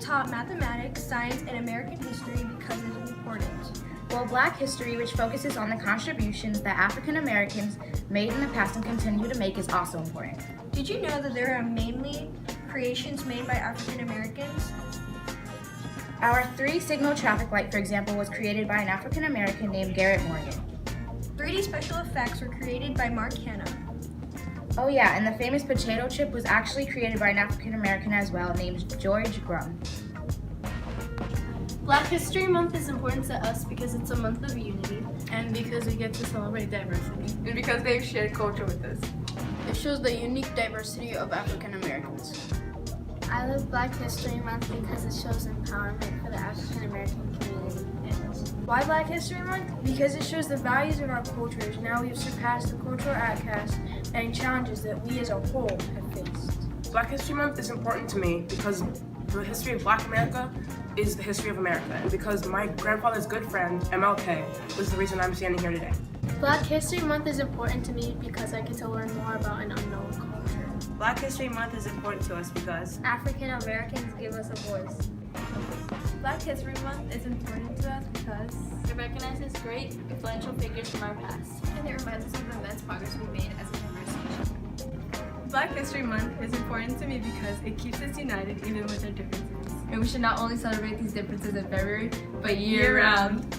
taught mathematics, science, and American history because it is important. Well, Black history, which focuses on the contributions that African Americans made in the past and continue to make, is also important. Did you know that there are mainly creations made by African Americans? Our 3-signal traffic light, for example, was created by an African American named Garrett Morgan. 3D special effects were created by Mark Hanna. Oh yeah, and the famous potato chip was actually created by an African American as well, named George Grum. Black History Month is important to us because it's a month of unity. And because we get to celebrate diversity. And because they've shared culture with us. It shows the unique diversity of African Americans. I love Black History Month because it shows empowerment for the African American community. Why Black History Month? Because it shows the values of our cultures. Now we have surpassed the cultural outcasts and challenges that we as a whole have faced. Black History Month is important to me because the history of Black America is the history of America, and because my grandfather's good friend, MLK, was the reason I'm standing here today. Black History Month is important to me because I get to learn more about an unknown culture. Black History Month is important to us because African Americans give us a voice. Black History Month is important to us because it recognizes great influential figures from our past. And it reminds us of the immense progress we made as a diverse nation. Black History Month is important to me because it keeps us united even with our differences. And we should not only celebrate these differences in February, but year-round.